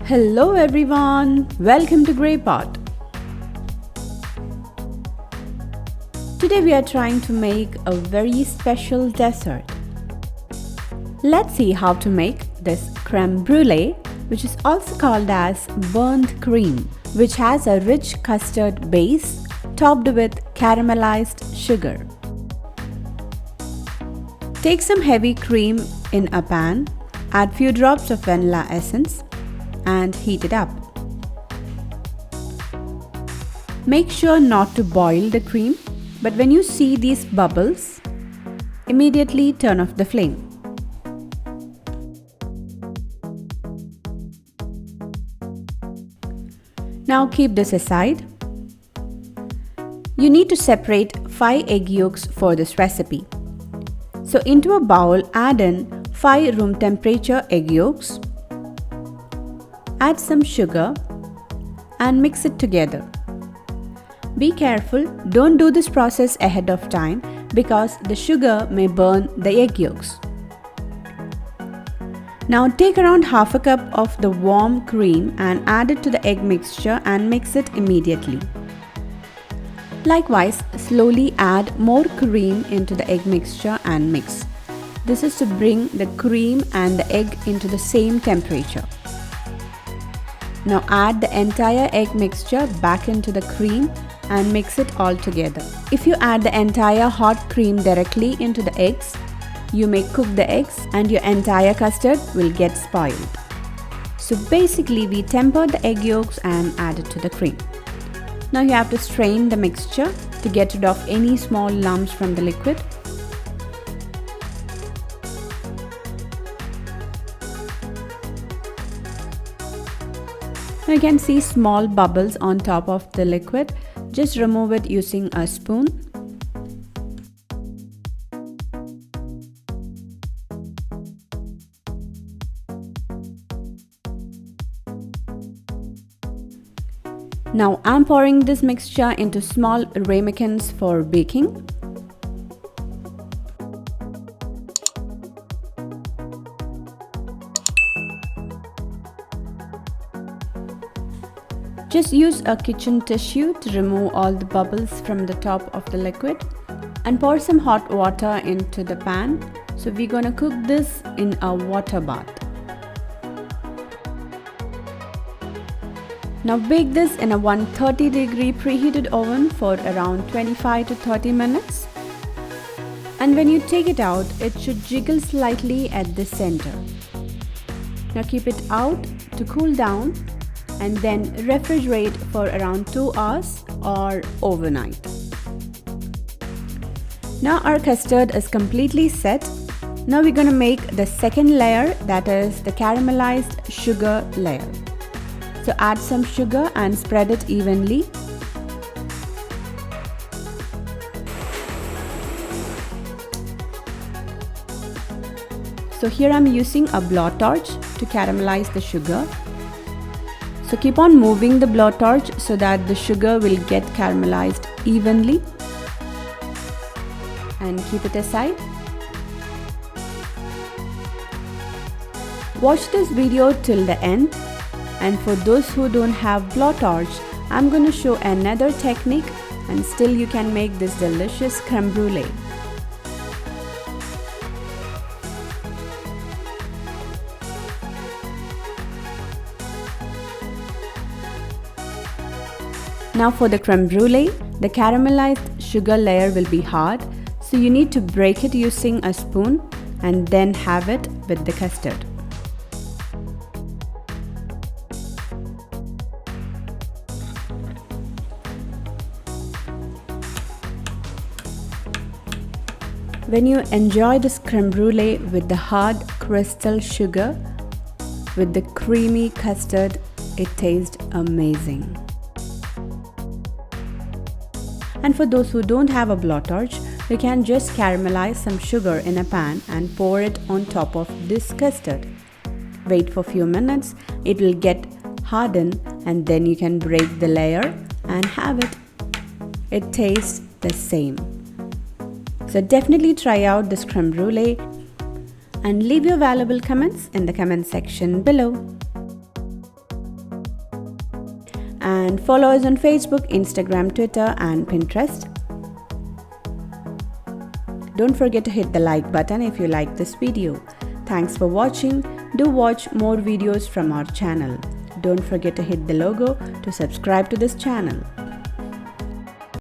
Hello everyone, welcome to Grey Pot. Today we are trying to make a very special dessert. Let's see how to make this creme brulee, which is also called as burnt cream, which has a rich custard base topped with caramelized sugar. Take some heavy cream in a pan, add few drops of vanilla essence and heat it up. Make sure not to boil the cream, but when you see these bubbles, immediately turn off the flame. Now keep this aside. You need to separate 5 egg yolks for this recipe. So into a bowl, add in 5 room temperature egg yolks. Add some sugar and mix it together. Be careful, don't do this process ahead of time because the sugar may burn the egg yolks. Now take around half a cup of the warm cream and add it to the egg mixture and mix it immediately. Likewise, slowly add more cream into the egg mixture and mix. This is to bring the cream and the egg into the same temperature. Now add the entire egg mixture back into the cream and mix it all together. If you add the entire hot cream directly into the eggs, you may cook the eggs and your entire custard will get spoiled. So basically we tempered the egg yolks and added to the cream. Now you have to strain the mixture to get rid of any small lumps from the liquid. Now you can see small bubbles on top of the liquid. Just remove it using a spoon. Now I'm pouring this mixture into small ramekins for baking. Just use a kitchen tissue to remove all the bubbles from the top of the liquid and pour some hot water into the pan. So we're gonna cook this in a water bath. Now bake this in a 130-degree preheated oven for around 25 to 30 minutes. And when you take it out, it should jiggle slightly at the center. Now keep it out to cool down and then refrigerate for around 2 hours or overnight. Now our custard is completely set. Now we're going to make the second layer, that is the caramelized sugar layer. So add some sugar and spread it evenly. So here I'm using a blowtorch to caramelize the sugar. So keep on moving the blowtorch so that the sugar will get caramelized evenly. And keep it aside. Watch this video till the end. And for those who don't have blowtorch, I'm going to show another technique and still you can make this delicious creme brulee. Now for the creme brulee, the caramelized sugar layer will be hard, so you need to break it using a spoon and then have it with the custard. When you enjoy this creme brulee with the hard crystal sugar, with the creamy custard, it tastes amazing. And for those who don't have a blowtorch, you can just caramelize some sugar in a pan and pour it on top of this custard. Wait for a few minutes, it will get hardened and then you can break the layer and have it. It tastes the same. So definitely try out this creme brulee and leave your valuable comments in the comment section below. and follow us on Facebook, Instagram, Twitter and Pinterest. Don't forget to hit the like button if you like this video. Thanks for watching. Do watch more videos from our channel. Don't forget to hit the logo to subscribe to this channel.